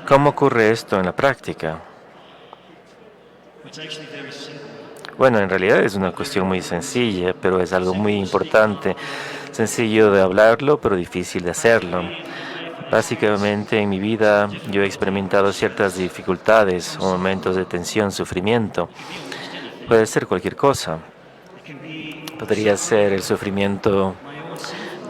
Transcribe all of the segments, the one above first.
¿Cómo ocurre esto en la práctica? Bueno, en realidad es una cuestión muy sencilla, pero es algo muy importante. Sencillo de hablarlo, pero difícil de hacerlo. Básicamente en mi vida yo he experimentado ciertas dificultades o momentos de tensión, sufrimiento. Puede ser cualquier cosa. Podría ser el sufrimiento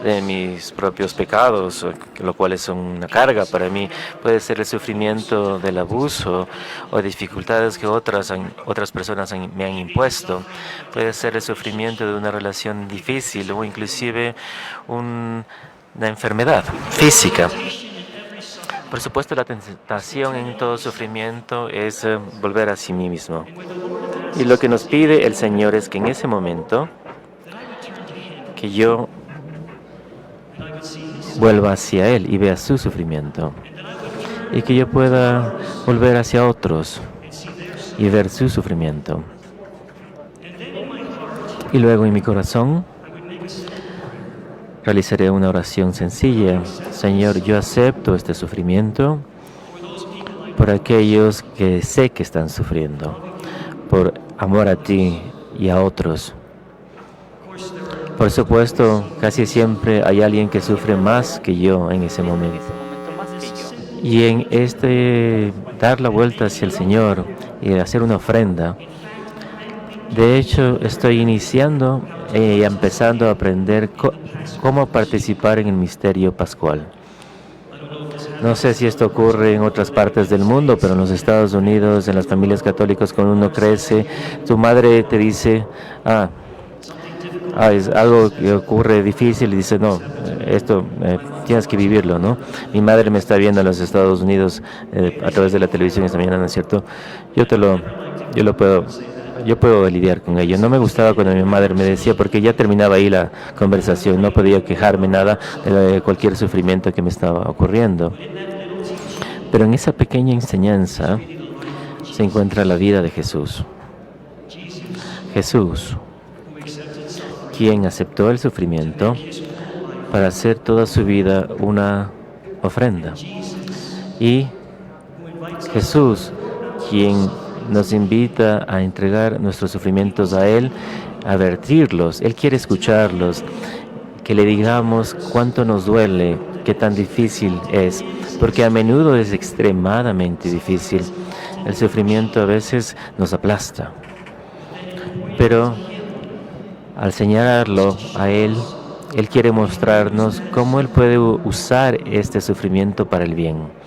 de mis propios pecados, lo cual es una carga para mí. Puede ser el sufrimiento del abuso o dificultades que otras personas me han impuesto. Puede ser el sufrimiento de una relación difícil o inclusive una enfermedad física. Por supuesto, la tentación en todo sufrimiento es volver a sí mismo. Y lo que nos pide el Señor es que en ese momento que yo vuelva hacia Él y vea su sufrimiento. Y que yo pueda volver hacia otros y ver su sufrimiento. Y luego en mi corazón realizaré una oración sencilla. Señor, yo acepto este sufrimiento por aquellos que sé que están sufriendo, por amor a ti y a otros. Por supuesto, casi siempre hay alguien que sufre más que yo en ese momento. Y en dar la vuelta hacia el Señor y hacer una ofrenda, de hecho estoy iniciando y empezando a aprender cómo participar en el misterio pascual. No sé si esto ocurre en otras partes del mundo, pero en los Estados Unidos, en las familias católicas, cuando uno crece, tu madre te dice, es algo que ocurre difícil y dice, no, esto tienes que vivirlo, ¿no? Mi madre me está viendo en los Estados Unidos a través de la televisión esta mañana, ¿no es cierto? Yo puedo lidiar con ello. No me gustaba cuando mi madre me decía, porque ya terminaba ahí la conversación, no podía quejarme nada de cualquier sufrimiento que me estaba ocurriendo. Pero en esa pequeña enseñanza se encuentra la vida de Jesús. Jesús, quien aceptó el sufrimiento para hacer toda su vida una ofrenda. Y Jesús, quien nos invita a entregar nuestros sufrimientos a Él, a vertirlos. Él quiere escucharlos, que le digamos cuánto nos duele, qué tan difícil es, porque a menudo es extremadamente difícil. El sufrimiento a veces nos aplasta, pero al señalarlo a Él, Él quiere mostrarnos cómo Él puede usar este sufrimiento para el bien.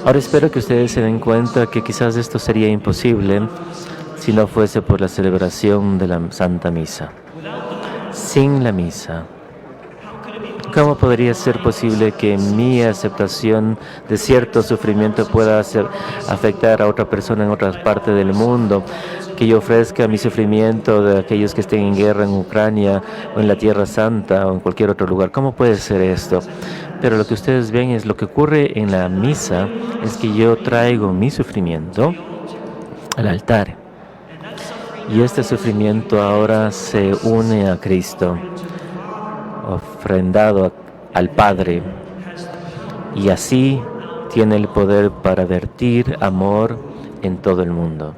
Ahora espero que ustedes se den cuenta que quizás esto sería imposible si no fuese por la celebración de la Santa Misa. Sin la Misa, ¿cómo podría ser posible que mi aceptación de cierto sufrimiento pueda afectar a otra persona en otra parte del mundo? Que yo ofrezca mi sufrimiento de aquellos que estén en guerra en Ucrania o en la Tierra Santa o en cualquier otro lugar. ¿Cómo puede ser esto? Pero lo que ustedes ven es lo que ocurre en la misa, es que yo traigo mi sufrimiento al altar. Y este sufrimiento ahora se une a Cristo, ofrendado al Padre. Y así tiene el poder para vertir amor en todo el mundo.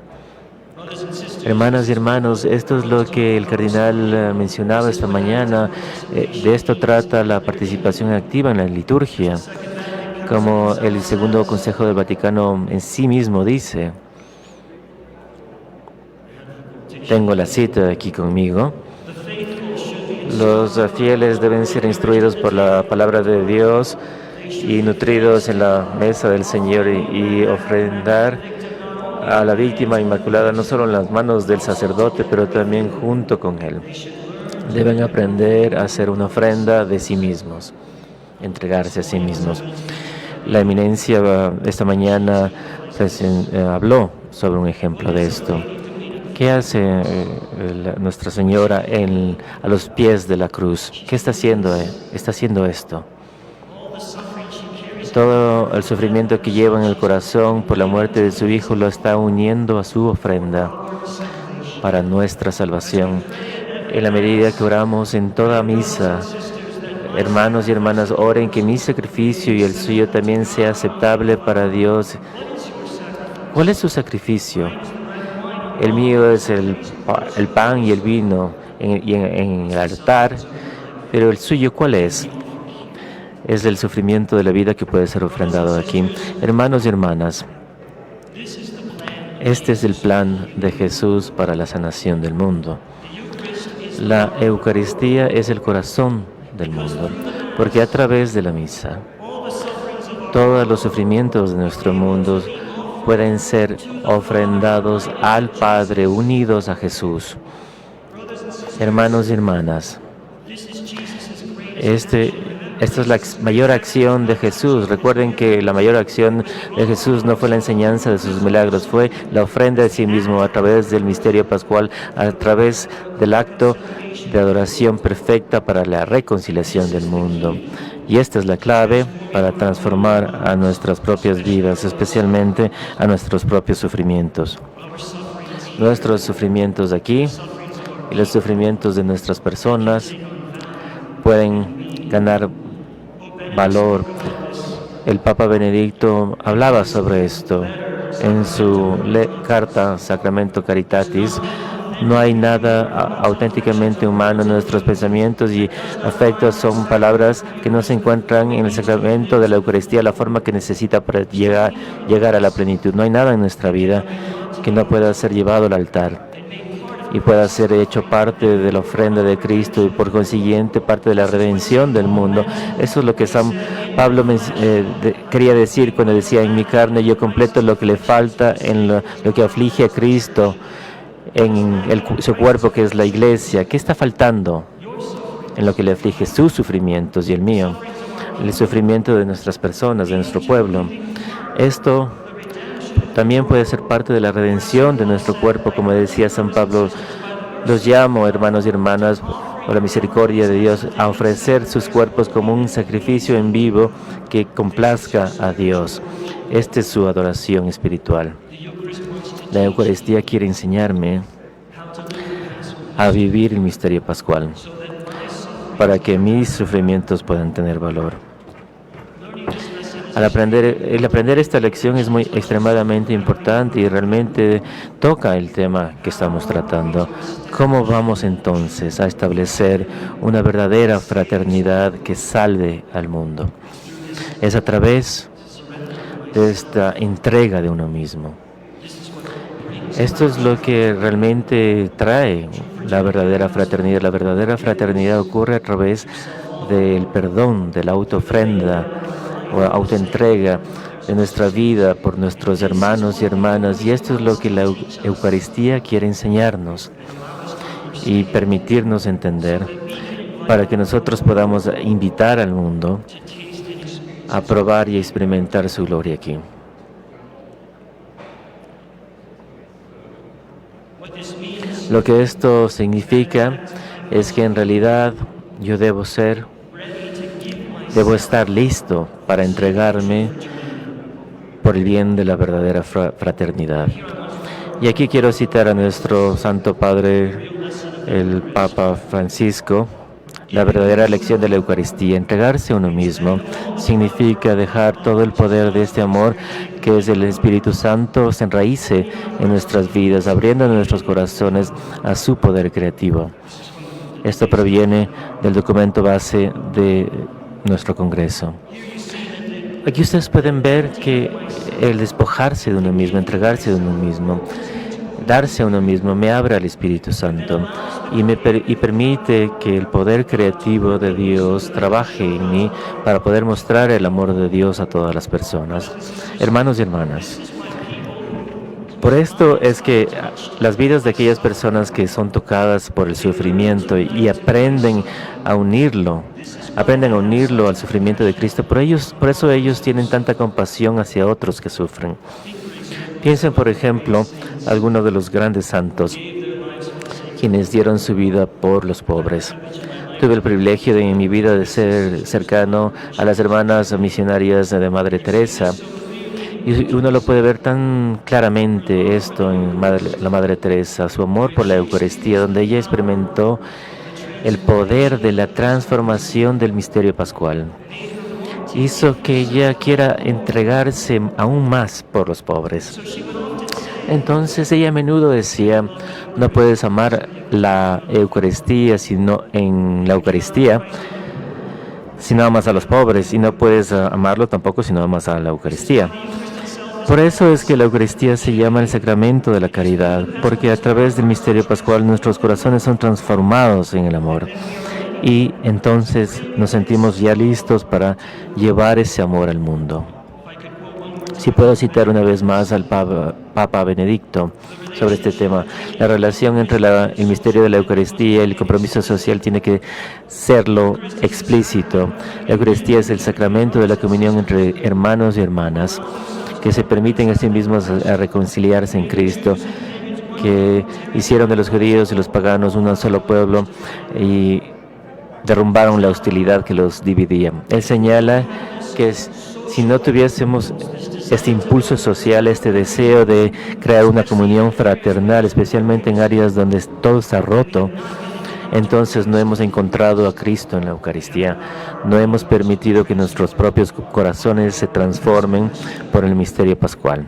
Hermanas y hermanos, esto es lo que el cardenal mencionaba esta mañana. De esto trata la participación activa en la liturgia. Como el Segundo Consejo del Vaticano en sí mismo dice, tengo la cita aquí conmigo, los fieles deben ser instruidos por la palabra de Dios y nutridos en la mesa del Señor y ofrendar a la víctima inmaculada no solo en las manos del sacerdote, pero también junto con él. Deben aprender a hacer una ofrenda de sí mismos, entregarse a sí mismos. La eminencia esta mañana habló sobre un ejemplo de esto. ¿Qué hace Nuestra Señora a los pies de la cruz? ¿Qué está haciendo? Está haciendo esto. Todo el sufrimiento que lleva en el corazón por la muerte de su Hijo lo está uniendo a su ofrenda para nuestra salvación. En la medida que oramos en toda misa, hermanos y hermanas, oren que mi sacrificio y el suyo también sea aceptable para Dios. ¿Cuál es su sacrificio? El mío es el pan y el vino en el altar, pero el suyo, ¿cuál es? Es el sufrimiento de la vida que puede ser ofrendado aquí. Hermanos y hermanas, este es el plan de Jesús para la sanación del mundo. La Eucaristía es el corazón del mundo, porque a través de la misa, todos los sufrimientos de nuestro mundo pueden ser ofrendados al Padre, unidos a Jesús. Hermanos y hermanas, esta es la mayor acción de Jesús. Recuerden que la mayor acción de Jesús no fue la enseñanza de sus milagros, fue la ofrenda de sí mismo a través del misterio pascual, a través del acto de adoración perfecta para la reconciliación del mundo. Y esta es la clave para transformar a nuestras propias vidas, especialmente a nuestros propios sufrimientos. Nuestros sufrimientos aquí y los sufrimientos de nuestras personas pueden ganar valor. El Papa Benedicto hablaba sobre esto en su carta Sacramento Caritatis. No hay nada auténticamente humano en nuestros pensamientos y afectos. Son palabras que no se encuentran en el sacramento de la Eucaristía, la forma que necesita para llegar a la plenitud. No hay nada en nuestra vida que no pueda ser llevado al altar y pueda ser hecho parte de la ofrenda de Cristo y por consiguiente parte de la redención del mundo. Eso es lo que San Pablo quería decir cuando decía: en mi carne yo completo lo que le falta en lo que aflige a Cristo, en su cuerpo que es la iglesia. ¿Qué está faltando en lo que le aflige? Sus sufrimientos y el mío, el sufrimiento de nuestras personas, de nuestro pueblo. Esto también puede ser parte de la redención de nuestro cuerpo, como decía San Pablo. Los llamo, hermanos y hermanas, por la misericordia de Dios, a ofrecer sus cuerpos como un sacrificio en vivo que complazca a Dios. Esta es su adoración espiritual. La Eucaristía quiere enseñarme a vivir el misterio pascual para que mis sufrimientos puedan tener valor. El aprender esta lección es extremadamente importante y realmente toca el tema que estamos tratando. ¿Cómo vamos entonces a establecer una verdadera fraternidad que salve al mundo? Es a través de esta entrega de uno mismo. Esto es lo que realmente trae la verdadera fraternidad. La verdadera fraternidad ocurre a través del perdón, de la autoofrenda o autoentrega de nuestra vida por nuestros hermanos y hermanas. Y esto es lo que la Eucaristía quiere enseñarnos y permitirnos entender para que nosotros podamos invitar al mundo a probar y experimentar su gloria aquí. Lo que esto significa es que en realidad yo debo estar listo para entregarme por el bien de la verdadera fraternidad. Y aquí quiero citar a nuestro Santo Padre, el Papa Francisco. La verdadera lección de la Eucaristía, entregarse a uno mismo, significa dejar todo el poder de este amor que es el Espíritu Santo se enraíce en nuestras vidas, abriendo nuestros corazones a su poder creativo. Esto proviene del documento base de nuestro Congreso. Aquí ustedes pueden ver que el despojarse de uno mismo, entregarse de uno mismo, darse a uno mismo, me abre al Espíritu Santo y permite que el poder creativo de Dios trabaje en mí para poder mostrar el amor de Dios a todas las personas. Hermanos y hermanas, por esto es que las vidas de aquellas personas que son tocadas por el sufrimiento y aprenden a unirlo al sufrimiento de Cristo, por eso ellos tienen tanta compasión hacia otros que sufren. Piensen, por ejemplo, algunos de los grandes santos quienes dieron su vida por los pobres. Tuve el privilegio en mi vida de ser cercano a las hermanas misionarias de Madre Teresa. Y uno lo puede ver tan claramente esto en la Madre Teresa, su amor por la Eucaristía, donde ella experimentó el poder de la transformación del misterio pascual. Hizo que ella quiera entregarse aún más por los pobres. Entonces ella a menudo decía, no puedes amar la Eucaristía sino en la Eucaristía si no amas a los pobres, y no puedes amarlo tampoco si no amas a la Eucaristía. Por eso es que la Eucaristía se llama el sacramento de la caridad, porque a través del misterio pascual nuestros corazones son transformados en el amor. Y entonces nos sentimos ya listos para llevar ese amor al mundo. Si puedo citar una vez más al Papa Benedicto sobre este tema, la relación entre el misterio de la Eucaristía y el compromiso social tiene que serlo explícito. La Eucaristía es el sacramento de la comunión entre hermanos y hermanas que se permiten a sí mismos a reconciliarse en Cristo, que hicieron de los judíos y los paganos un solo pueblo y derrumbaron la hostilidad que los dividía. Él señala que si no tuviésemos este impulso social, este deseo de crear una comunión fraternal, especialmente en áreas donde todo está roto, entonces no hemos encontrado a Cristo en la Eucaristía. No hemos permitido que nuestros propios corazones se transformen por el misterio pascual.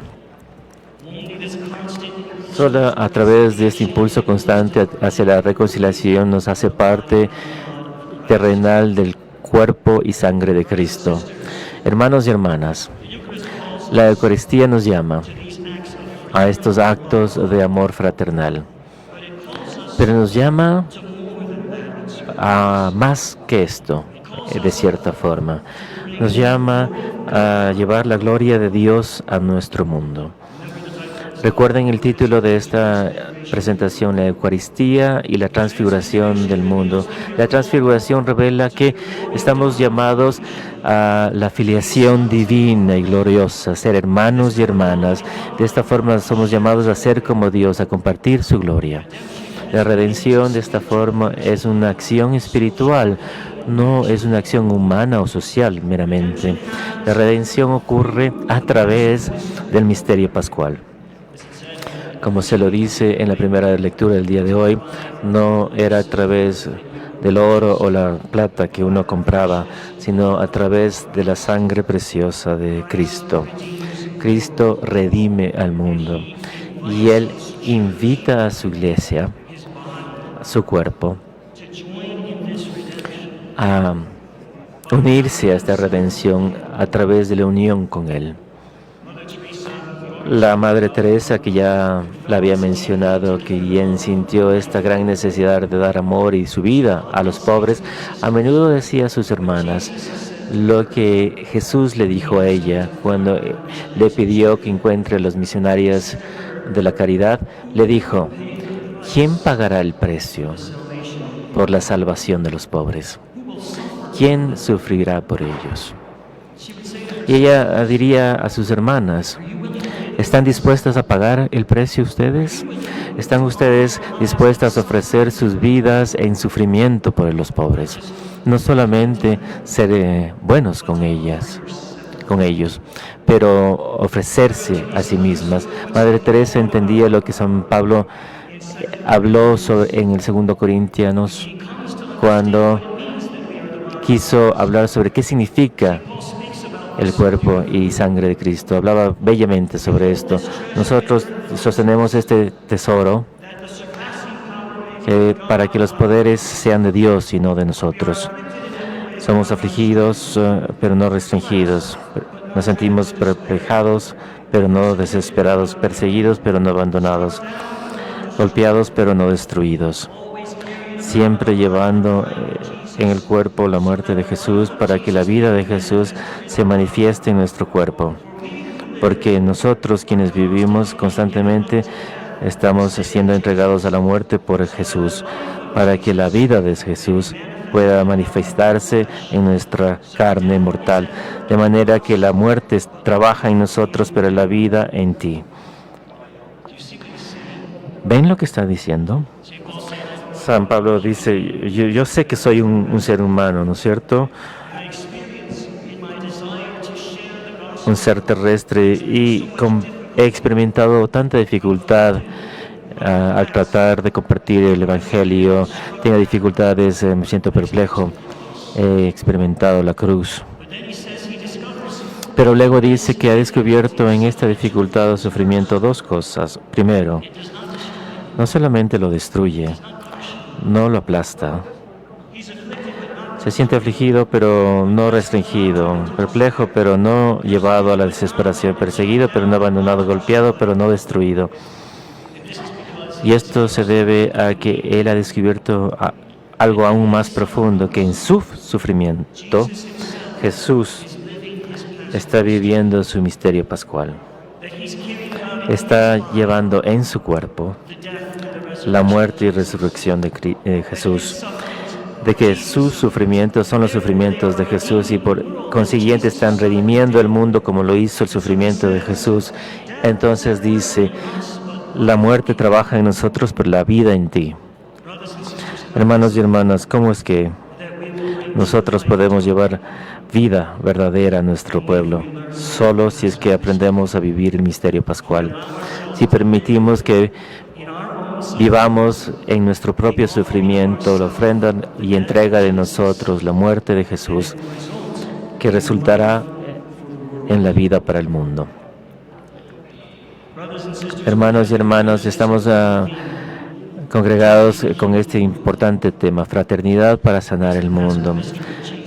Solo a través de este impulso constante hacia la reconciliación nos hace parte terrenal del cuerpo y sangre de Cristo. Hermanos y hermanas, la Eucaristía nos llama a estos actos de amor fraternal, pero nos llama a más que esto, de cierta forma. Nos llama a llevar la gloria de Dios a nuestro mundo. Recuerden el título de esta presentación, la Eucaristía y la transfiguración del mundo. La transfiguración revela que estamos llamados a la filiación divina y gloriosa, ser hermanos y hermanas. De esta forma somos llamados a ser como Dios, a compartir su gloria. La redención de esta forma es una acción espiritual, no es una acción humana o social meramente. La redención ocurre a través del misterio pascual. Como se lo dice en la primera lectura del día de hoy, no era a través del oro o la plata que uno compraba, sino a través de la sangre preciosa de Cristo. Cristo redime al mundo y Él invita a su iglesia, a su cuerpo, a unirse a esta redención a través de la unión con Él. La Madre Teresa, que ya la había mencionado, quien sintió esta gran necesidad de dar amor y su vida a los pobres, a menudo decía a sus hermanas lo que Jesús le dijo a ella cuando le pidió que encuentre a los misionarios de la caridad. Le dijo, ¿quién pagará el precio por la salvación de los pobres? ¿Quién sufrirá por ellos? Y ella diría a sus hermanas, ¿están dispuestas a pagar el precio ustedes? ¿Están ustedes dispuestas a ofrecer sus vidas en sufrimiento por los pobres? No solamente ser buenos con ellos, pero ofrecerse a sí mismas. Madre Teresa entendía lo que San Pablo habló en el 2 Corintianos cuando quiso hablar sobre qué significa el cuerpo y sangre de Cristo. Hablaba bellamente sobre esto. Nosotros sostenemos este tesoro para que los poderes sean de Dios y no de nosotros. Somos afligidos, pero no restringidos. Nos sentimos perplejados, pero no desesperados. Perseguidos, pero no abandonados. Golpeados, pero no destruidos. Siempre llevando en el cuerpo la muerte de Jesús para que la vida de Jesús se manifieste en nuestro cuerpo. Porque nosotros quienes vivimos constantemente estamos siendo entregados a la muerte por Jesús, para que la vida de Jesús pueda manifestarse en nuestra carne mortal, de manera que la muerte trabaja en nosotros, pero la vida en ti. ¿Ven lo que está diciendo? San Pablo dice, yo sé que soy un ser humano, ¿no es cierto? Un ser terrestre y he experimentado tanta dificultad al tratar de compartir el Evangelio, tengo dificultades, me siento perplejo, he experimentado la cruz. Pero luego dice que ha descubierto en esta dificultad o sufrimiento dos cosas. Primero, no solamente lo destruye, no lo aplasta. Se siente afligido, pero no restringido, perplejo, pero no llevado a la desesperación, perseguido, pero no abandonado, golpeado, pero no destruido. Y esto se debe a que Él ha descubierto algo aún más profundo, que en su sufrimiento Jesús está viviendo su misterio pascual. Está llevando en su cuerpo la muerte y resurrección de Jesús. De que sus sufrimientos son los sufrimientos de Jesús y por consiguiente están redimiendo el mundo como lo hizo el sufrimiento de Jesús. Entonces dice, la muerte trabaja en nosotros, pero la vida en ti. Hermanos y hermanas, ¿cómo es que nosotros podemos llevar vida verdadera a nuestro pueblo? Solo si es que aprendemos a vivir el misterio pascual. Si permitimos que vivamos en nuestro propio sufrimiento la ofrenda y entrega de nosotros, la muerte de Jesús, que resultará en la vida para el mundo. Hermanos y hermanas, estamos congregados con este importante tema, fraternidad para sanar el mundo.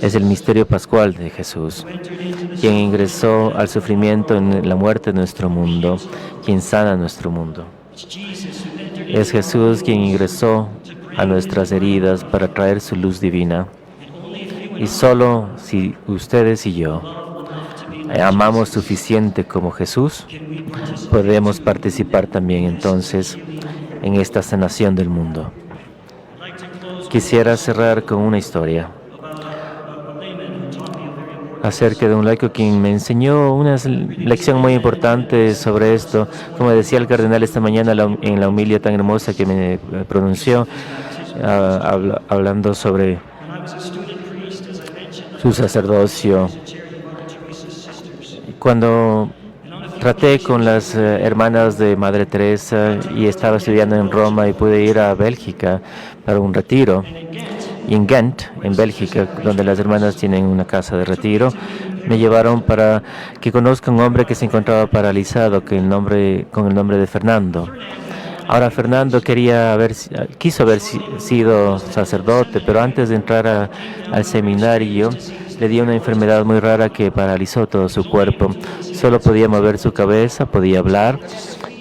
Es el misterio pascual de Jesús, quien ingresó al sufrimiento en la muerte de nuestro mundo, quien sana nuestro mundo. Es Jesús quien ingresó a nuestras heridas para traer su luz divina. Y solo si ustedes y yo amamos suficiente como Jesús, podemos participar también entonces en esta sanación del mundo. Quisiera cerrar con una historia acerca de un laico quien me enseñó una lección muy importante sobre esto. Como decía el cardenal esta mañana en la homilia tan hermosa que me pronunció, hablando sobre su sacerdocio. Cuando traté con las hermanas de Madre Teresa y estaba estudiando en Roma y pude ir a Bélgica para un retiro, y en Ghent, en Bélgica, donde las hermanas tienen una casa de retiro, me llevaron para que conozca un hombre que se encontraba paralizado con el nombre de Fernando. Ahora Fernando quiso haber sido sacerdote, pero antes de entrar al seminario le dio una enfermedad muy rara que paralizó todo su cuerpo. Solo podía mover su cabeza, podía hablar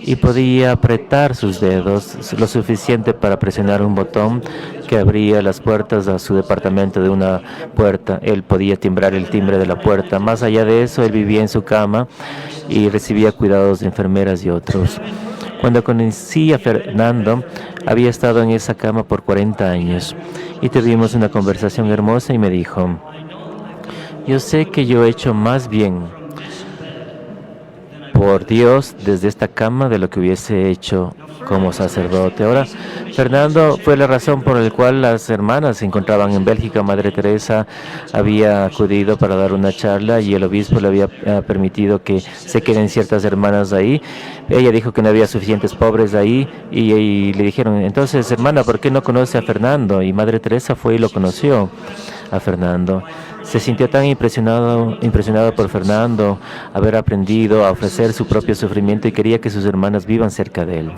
y podía apretar sus dedos lo suficiente para presionar un botón que abría las puertas a su departamento de una puerta. Él podía timbrar el timbre de la puerta. Más allá de eso, él vivía en su cama y recibía cuidados de enfermeras y otros. Cuando conocí a Fernando, había estado en esa cama por 40 años y tuvimos una conversación hermosa y me dijo: yo sé que yo he hecho más bien por Dios desde esta cama de lo que hubiese hecho como sacerdote. Ahora, Fernando fue la razón por la cual las hermanas se encontraban en Bélgica. Madre Teresa había acudido para dar una charla y el obispo le había permitido que se queden ciertas hermanas ahí. Ella dijo que no había suficientes pobres ahí y le dijeron: entonces, hermana, ¿por qué no conoce a Fernando? Y Madre Teresa fue y lo conoció a Fernando. Se sintió tan impresionado por Fernando, haber aprendido a ofrecer su propio sufrimiento y quería que sus hermanas vivan cerca de él.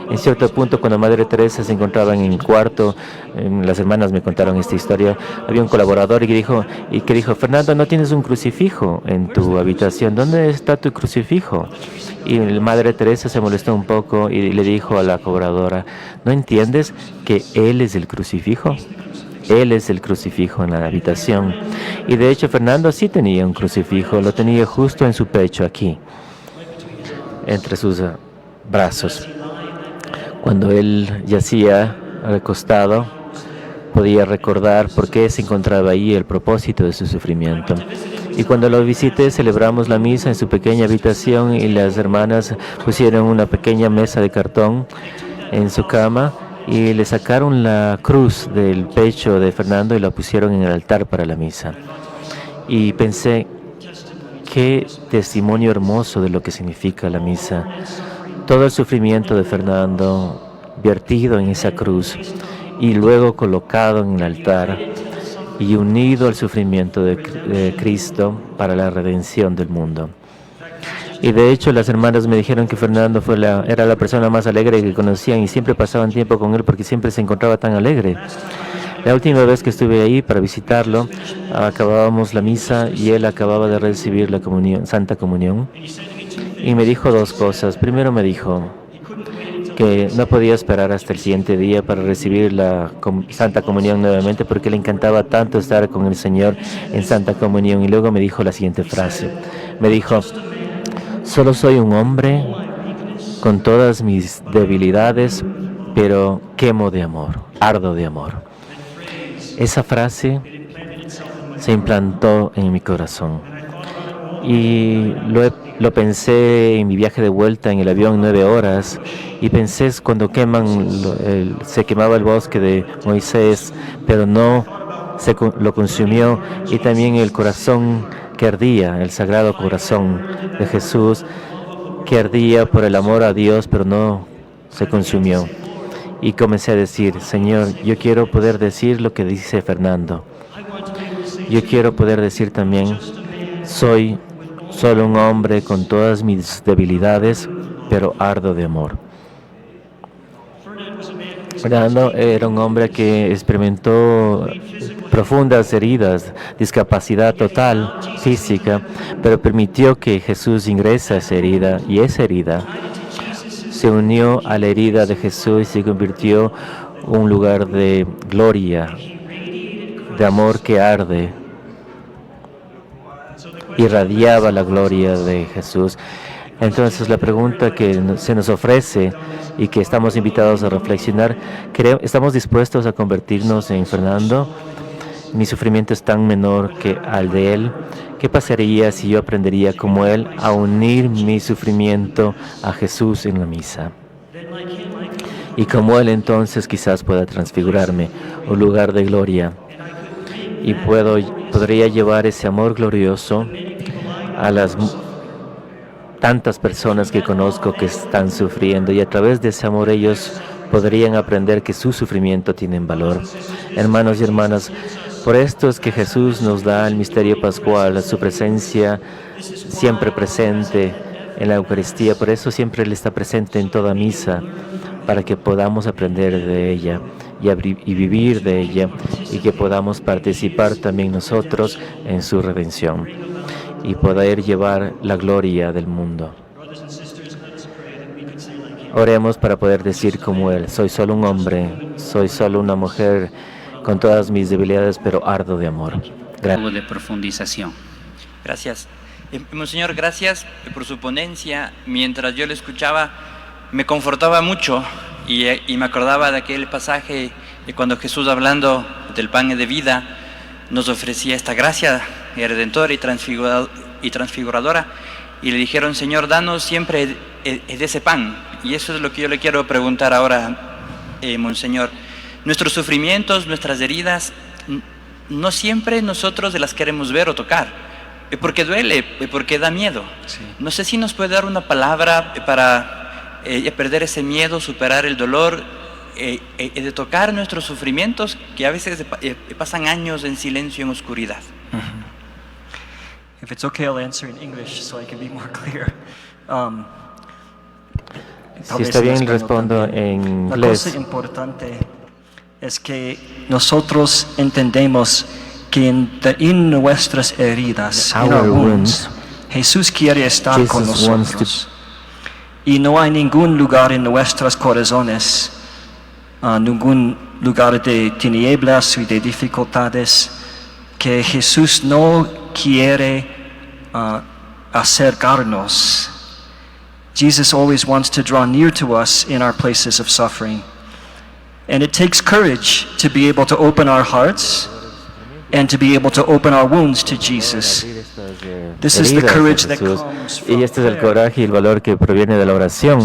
En cierto punto, cuando Madre Teresa se encontraba en el cuarto, las hermanas me contaron esta historia, había un colaborador que dijo: Fernando, ¿no tienes un crucifijo en tu habitación? ¿Dónde está tu crucifijo? Y Madre Teresa se molestó un poco y le dijo a la colaboradora: ¿no entiendes que él es el crucifijo? Él es el crucifijo en la habitación. Y de hecho Fernando sí tenía un crucifijo, lo tenía justo en su pecho aquí, entre sus brazos. Cuando él yacía recostado, podía recordar por qué se encontraba ahí, el propósito de su sufrimiento. Y cuando lo visité, celebramos la misa en su pequeña habitación y las hermanas pusieron una pequeña mesa de cartón en su cama y le sacaron la cruz del pecho de Fernando y la pusieron en el altar para la misa. Y pensé, qué testimonio hermoso de lo que significa la misa. todo el sufrimiento de Fernando vertido en esa cruz y luego colocado en el altar y unido al sufrimiento de Cristo para la redención del mundo. Y de hecho las hermanas me dijeron que Fernando era la persona más alegre que conocían y siempre pasaban tiempo con él porque siempre se encontraba tan alegre. La última vez que estuve ahí para visitarlo, acabábamos la misa y él acababa de recibir la Santa Comunión. Y me dijo dos cosas. Primero me dijo que no podía esperar hasta el siguiente día para recibir la Santa Comunión nuevamente porque le encantaba tanto estar con el Señor en Santa Comunión. Y luego me dijo la siguiente frase. Me dijo, solo soy un hombre con todas mis debilidades, pero quemo de amor, ardo de amor. Esa frase se implantó en mi corazón y lo pensé en mi viaje de vuelta en el avión 9 horas y pensé cuando se quemaba el bosque de Moisés, pero no lo consumió, y también el corazón que ardía, el sagrado corazón de Jesús que ardía por el amor a Dios, pero no se consumió. Y comencé a decir, Señor, yo quiero poder decir lo que dice Fernando. Yo quiero poder decir también, soy solo un hombre con todas mis debilidades, pero ardo de amor. Fernando era un hombre que experimentó profundas heridas, discapacidad total física, pero permitió que Jesús ingrese a esa herida, y esa herida se unió a la herida de Jesús y se convirtió en un lugar de gloria, de amor que arde. Irradiaba la gloria de Jesús. Entonces la pregunta que se nos ofrece y que estamos invitados a reflexionar, ¿estamos dispuestos a convertirnos en Fernando? Mi sufrimiento es tan menor que al de él. ¿Qué pasaría si yo aprendería como él a unir mi sufrimiento a Jesús en la misa? Y como él entonces quizás pueda transfigurarme un lugar de gloria y podría llevar ese amor glorioso a las tantas personas que conozco que están sufriendo, y a través de ese amor ellos podrían aprender que su sufrimiento tiene valor. Hermanos y hermanas, por esto es que Jesús nos da el misterio pascual, su presencia siempre presente en la Eucaristía. Por eso siempre Él está presente en toda misa, para que podamos aprender de ella y vivir de ella, y que podamos participar también nosotros en su redención y poder llevar la gloria del mundo. Oremos para poder decir como Él, soy solo un hombre, soy solo una mujer con todas mis debilidades, pero ardo de amor. Gracias. De profundización. Gracias. Monseñor, gracias por su ponencia. Mientras yo le escuchaba, me confortaba mucho y me acordaba de aquel pasaje de cuando Jesús, hablando del pan de vida, nos ofrecía esta gracia redentora y transfiguradora, y le dijeron, Señor, danos siempre de ese pan. Y eso es lo que yo le quiero preguntar ahora, Monseñor. Nuestros sufrimientos, nuestras heridas, no siempre nosotros las queremos ver o tocar, porque duele, porque da miedo. Sí. No sé si nos puede dar una palabra para perder ese miedo, superar el dolor, de tocar nuestros sufrimientos, que a veces pasan años en silencio, en oscuridad. If it's okay, I'll answer in English so I can be more clear. Si está bien, respondo en inglés. La cosa importante es que nosotros entendemos que en nuestras heridas, en our wounds, Jesús quiere estar con nosotros. Y no hay ningún lugar en nuestros corazones, ningún lugar de tinieblas y de dificultades, que Jesús no quiere acercarnos. Jesus always wants to draw near to us in our places of suffering. And it takes courage to be able to open our hearts and to be able to open our wounds to Jesus. This is the courage that comes from y este es el coraje y el valor que proviene de la oración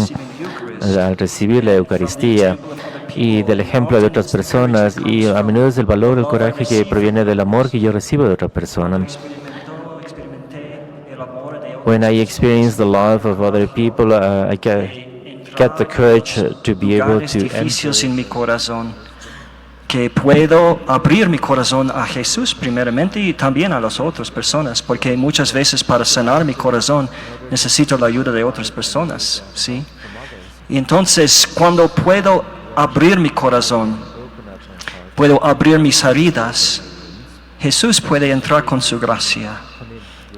al recibir la Eucaristía y del ejemplo de otras personas, y a menudo es el valor, el coraje que proviene del amor que yo recibo de otra persona. When I experience the love of other people, get the courage to be able lugares to difíciles en mi enter. corazón, que puedo abrir mi corazón a Jesús primeramente y también a las otras personas, porque muchas veces para sanar mi corazón necesito la ayuda de otras personas, ¿sí? Y entonces cuando puedo abrir mi corazón, puedo abrir mis heridas, Jesús puede entrar con su gracia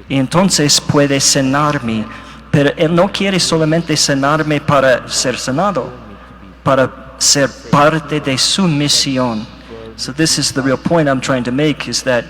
y entonces puede sanarme, pero Él no quiere solamente sanarme para ser sanado, para ser parte de su misión. So this is the real point I'm trying to make, is that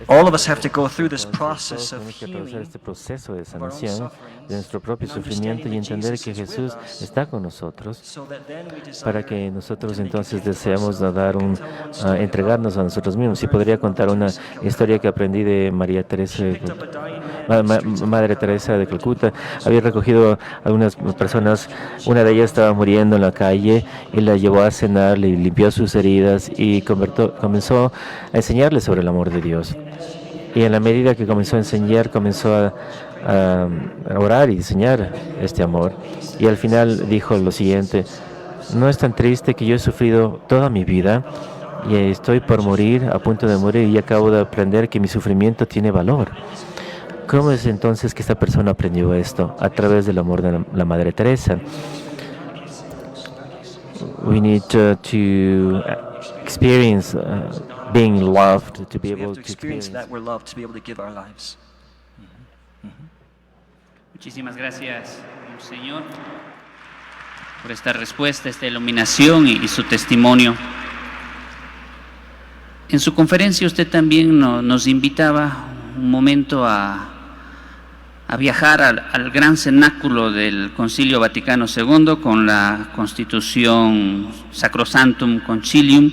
all of us have to go through this process of Tenemos que atravesar healing este proceso de of our own sanación sufferings de nuestro propio and understanding sufrimiento y that entender Jesus que is with Jesús us, está con nosotros so that then we desire para que nosotros to make entonces a gift of deseamos ourselves. dar I can tell one story entregarnos a nosotros mismos. Y podría contar una historia que aprendí de María Teresa de picked up a dying man in the streets of Madre Teresa de Calcuta. Había recogido a algunas personas, una de ellas estaba muriendo en la calle y la llevó a cenar, le limpió sus heridas y comenzó a enseñarle sobre el amor de Dios. Y en la medida que comenzó a enseñar, comenzó a orar y enseñar este amor. Y al final dijo lo siguiente: no es tan triste que yo he sufrido toda mi vida y estoy por morir, a punto de morir, y acabo de aprender que mi sufrimiento tiene valor. ¿Cómo es entonces que esta persona aprendió esto? A través del amor de la Madre Teresa. We need to experience being loved, to be So we able have to to experience experience. that we're loved, to be able to give our lives. Muchísimas gracias, Señor, por esta respuesta, esta iluminación y su testimonio. En su conferencia usted también nos invitaba un momento a viajar al gran cenáculo del Concilio Vaticano II con la Constitución Sacrosanctum Concilium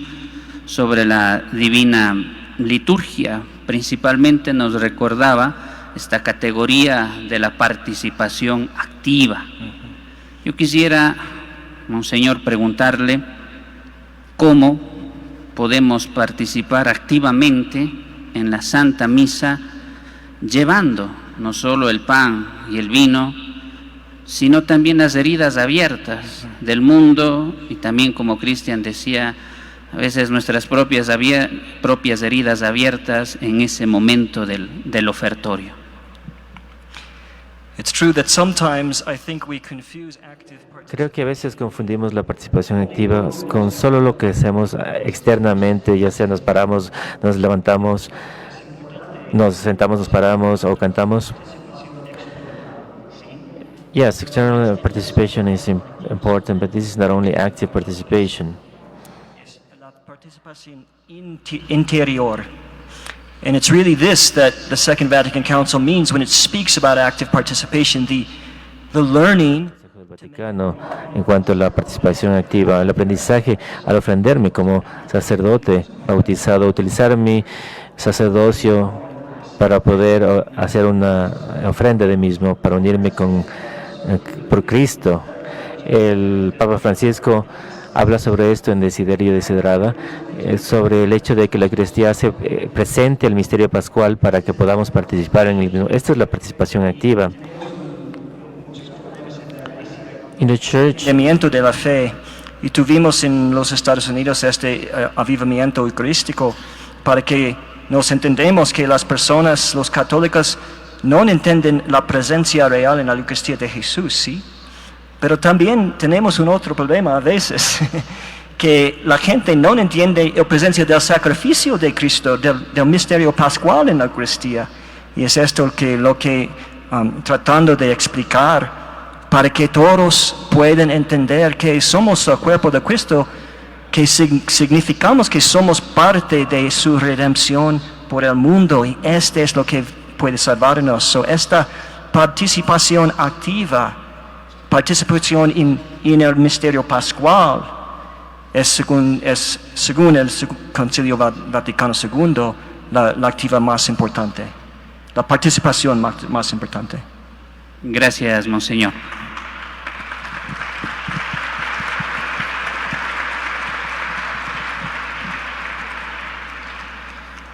sobre la Divina Liturgia. Principalmente nos recordaba esta categoría de la participación activa. Yo quisiera, Monseñor, preguntarle cómo podemos participar activamente en la Santa Misa, llevando no solo el pan y el vino, sino también las heridas abiertas del mundo, y también, como Cristian decía, a veces nuestras propias heridas abiertas en ese momento del ofertorio. It's true that sometimes I think we confuse active Creo que a veces confundimos la participación activa con solo lo que hacemos externamente, ya sea nos paramos, nos levantamos, nos sentamos, nos paramos o cantamos. Yes, external participation is important, but this is not only active participation. la participación interior. And it's really this that the Second Vatican Council means when it speaks about active participation, the learning El Vaticano, en cuanto a la participación activa, el aprendizaje al ofrenderme como sacerdote bautizado, utilizar mi sacerdocio para poder hacer una ofrenda de mí mismo, para unirme por Cristo. El Papa Francisco habla sobre esto en Desiderio Desiderata, sobre el hecho de que la Eucaristía hace presente el misterio pascual para que podamos participar en el mismo. Esta es la participación activa. In the church, avivamiento de la fe. Y tuvimos en los Estados Unidos este avivamiento eucarístico para que nos entendemos que las personas, los católicos, no entienden la presencia real en la Eucaristía de Jesús, ¿sí? Pero también tenemos un otro problema a veces, que la gente no entiende la presencia del sacrificio de Cristo, del misterio pascual en la Eucaristía. Y es esto lo que tratando de explicar, para que todos puedan entender que somos el cuerpo de Cristo, que significamos que somos parte de su redención por el mundo, y este es lo que puede salvarnos. So, esta participación activa, participación en el misterio pascual, es según el Concilio Vaticano II la activa más importante, la participación más importante. Gracias, Monseñor.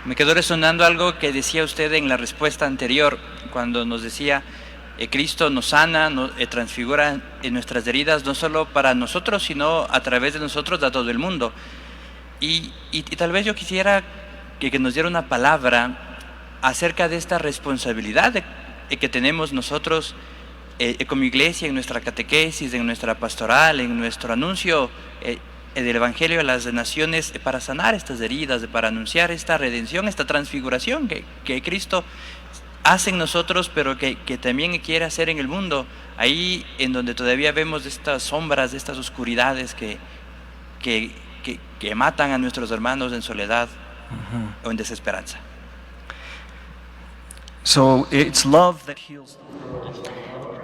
Me quedó resonando algo que decía usted en la respuesta anterior, cuando nos decía Cristo nos sana, transfigura en nuestras heridas, no solo para nosotros, sino a través de nosotros a todo el mundo. Y tal vez yo quisiera que nos diera una palabra acerca de esta responsabilidad que tenemos nosotros como iglesia, en nuestra catequesis, en nuestra pastoral, en nuestro anuncio del Evangelio a las naciones, para sanar estas heridas, para anunciar esta redención, esta transfiguración que Cristo hace en nosotros, pero que también quiere hacer en el mundo, ahí en donde todavía vemos estas sombras, estas oscuridades que matan a nuestros hermanos en soledad o en desesperanza. So it's love that heals.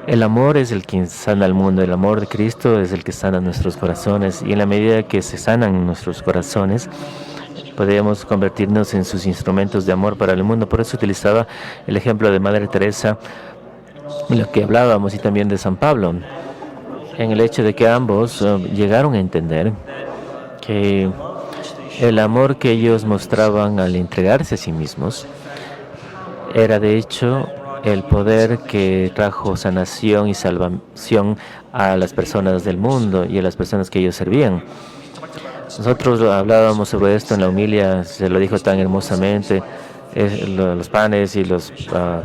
El amor es el que sana al mundo, el amor de Cristo es el que sana nuestros corazones, y en la medida que se sanan nuestros corazones, podemos convertirnos en sus instrumentos de amor para el mundo. Por eso utilizaba el ejemplo de Madre Teresa, en lo que hablábamos, y también de San Pablo, en el hecho de que ambos llegaron a entender que el amor que ellos mostraban al entregarse a sí mismos era de hecho el poder que trajo sanación y salvación a las personas del mundo y a las personas que ellos servían. Nosotros hablábamos sobre esto en la homilia, se lo dijo tan hermosamente, los panes y los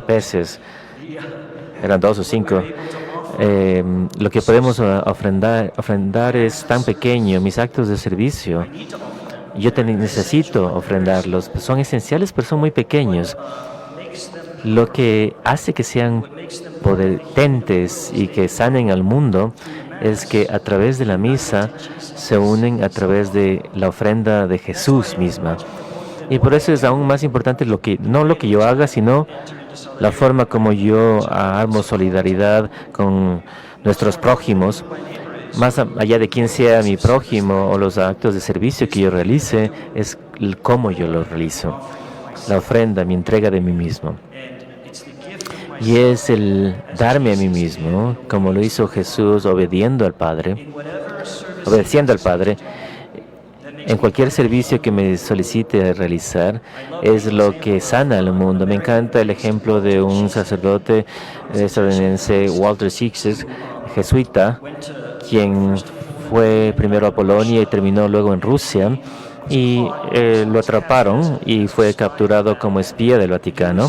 peces, eran 2 o 5. Lo que podemos ofrendar es tan pequeño, mis actos de servicio. Yo necesito ofrendarlos, son esenciales, pero son muy pequeños. Lo que hace que sean potentes y que sanen al mundo es que a través de la misa se unen a través de la ofrenda de Jesús misma. Y por eso es aún más importante no lo que yo haga, sino la forma como yo armo solidaridad con nuestros prójimos, más allá de quién sea mi prójimo o los actos de servicio que yo realice, es cómo yo lo realizo. La ofrenda, mi entrega de mí mismo. Y es el darme a mí mismo, como lo hizo Jesús, obedeciendo al Padre, en cualquier servicio que me solicite realizar, es lo que sana al mundo. Me encanta el ejemplo de un sacerdote estadounidense, Walter Sixers, jesuita, quien fue primero a Polonia y terminó luego en Rusia, y lo atraparon y fue capturado como espía del Vaticano.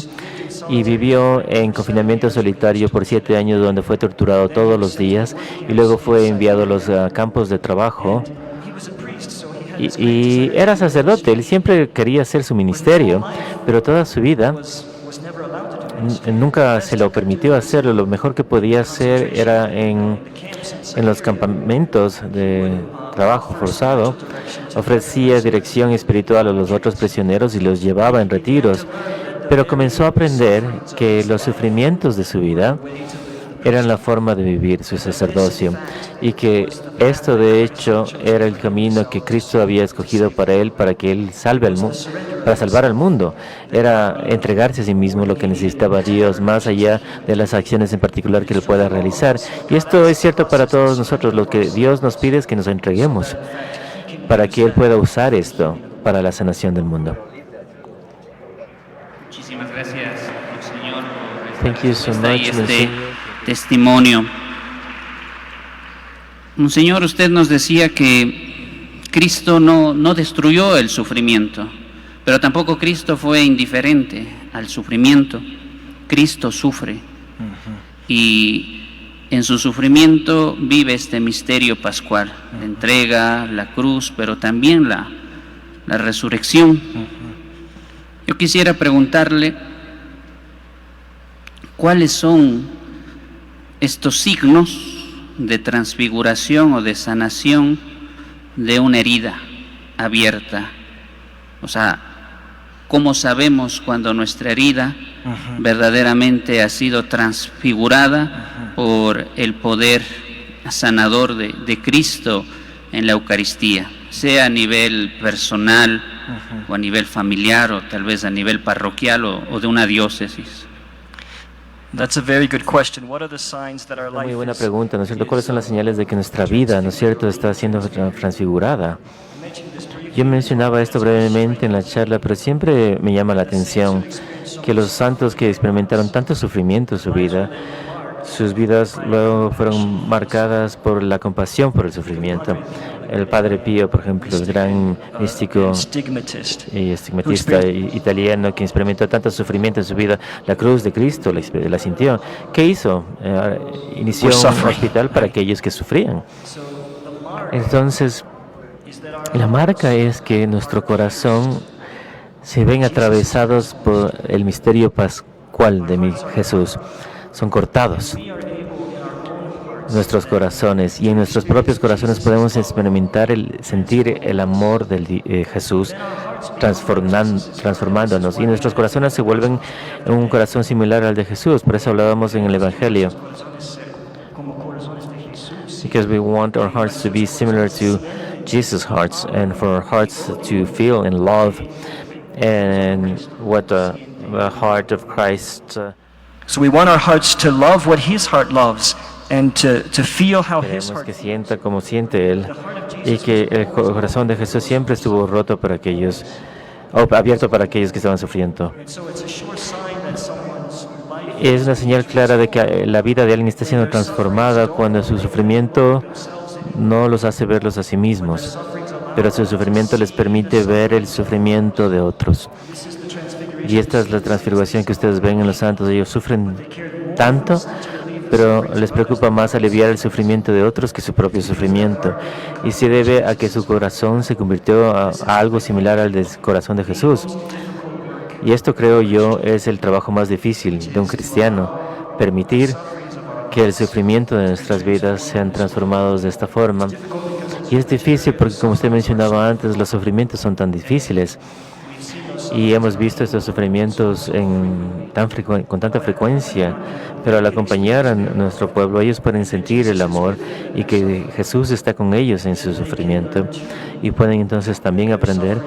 Y vivió en confinamiento solitario por 7 años, donde fue torturado todos los días, y luego fue enviado a los campos de trabajo. Y era sacerdote, él siempre quería hacer su ministerio, pero toda su vida nunca se lo permitió hacerlo. Lo mejor que podía hacer era en los campamentos de trabajo forzado. Ofrecía dirección espiritual a los otros prisioneros y los llevaba en retiros. Pero comenzó a aprender que los sufrimientos de su vida eran la forma de vivir su sacerdocio, y que esto de hecho era el camino que Cristo había escogido para él, para que él para salvar al mundo. Era entregarse a sí mismo, lo que necesitaba Dios, más allá de las acciones en particular que él pueda realizar. Y esto es cierto para todos nosotros. Lo que Dios nos pide es que nos entreguemos para que él pueda usar esto para la sanación del mundo. Muchísimas gracias, Señor, Thank you so much, este testimonio. Monseñor, usted nos decía que Cristo no destruyó el sufrimiento, pero tampoco Cristo fue indiferente al sufrimiento. Cristo sufre y en su sufrimiento vive este misterio pascual, la entrega, la cruz, pero también la resurrección. Yo quisiera preguntarle, ¿cuáles son estos signos de transfiguración o de sanación de una herida abierta? O sea, ¿cómo sabemos cuando nuestra herida verdaderamente ha sido transfigurada por el poder sanador de Cristo en la Eucaristía, sea a nivel personal o a nivel familiar o tal vez a nivel parroquial o de una diócesis? That's a very good question. What are the signs that our Muy life buena is? pregunta, ¿no es cierto? ¿Cuáles son las señales de que nuestra vida, ¿no es cierto?, está siendo transfigurada? Yo mencionaba esto brevemente en la charla, pero siempre me llama la atención que los santos que experimentaron tanto sufrimiento en su vida sus vidas luego fueron marcadas por la compasión por el sufrimiento. El Padre Pío, por ejemplo, el gran místico y estigmatista italiano que experimentó tanto sufrimiento en su vida, la cruz de Cristo la sintió. ¿Qué hizo? Inició un hospital para aquellos que sufrían. Entonces, la marca es que nuestro corazón se ven atravesados por el misterio pascual de Jesús. Son cortados nuestros corazones, y en nuestros propios corazones podemos experimentar sentir el amor de Jesús transformándonos, y nuestros corazones se vuelven un corazón similar al de Jesús. Por eso hablábamos en el Evangelio, because we want our hearts to be similar to Jesus' hearts, and for our hearts to feel in love and what the heart of Christ. So we want our hearts to love what His heart loves, and to feel how His Queremos heart. que sienta como siente Él, y que el corazón de Jesús siempre estuvo roto para aquellos, abierto para aquellos que estaban sufriendo. So it's a sure sign that someone's life Es una señal clara de que la vida de alguien está siendo transformada cuando su sufrimiento no los hace verlos a sí mismos, pero su sufrimiento les permite ver el sufrimiento de otros. Y esta es la transfiguración que ustedes ven en los santos. Ellos sufren tanto, pero les preocupa más aliviar el sufrimiento de otros que su propio sufrimiento. Y se debe a que su corazón se convirtió a algo similar al del corazón de Jesús. Y esto, creo yo, es el trabajo más difícil de un cristiano: permitir que el sufrimiento de nuestras vidas sean transformados de esta forma. Y es difícil porque, como usted mencionaba antes, los sufrimientos son tan difíciles. Y hemos visto estos sufrimientos con tanta frecuencia, pero al acompañar a nuestro pueblo, ellos pueden sentir el amor y que Jesús está con ellos en su sufrimiento, y pueden entonces también aprender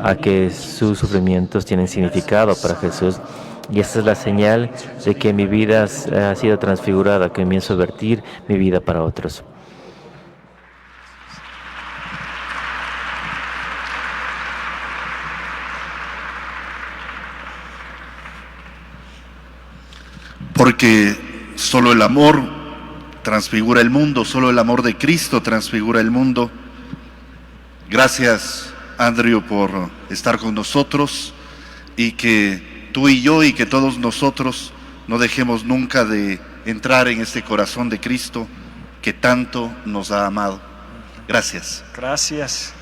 a que sus sufrimientos tienen significado para Jesús. Y esta es la señal de que mi vida ha sido transfigurada, que comienzo a vertir mi vida para otros. Porque solo el amor transfigura el mundo, solo el amor de Cristo transfigura el mundo. Gracias, Andrew, por estar con nosotros, y que tú y yo y que todos nosotros no dejemos nunca de entrar en este corazón de Cristo que tanto nos ha amado. Gracias. Gracias.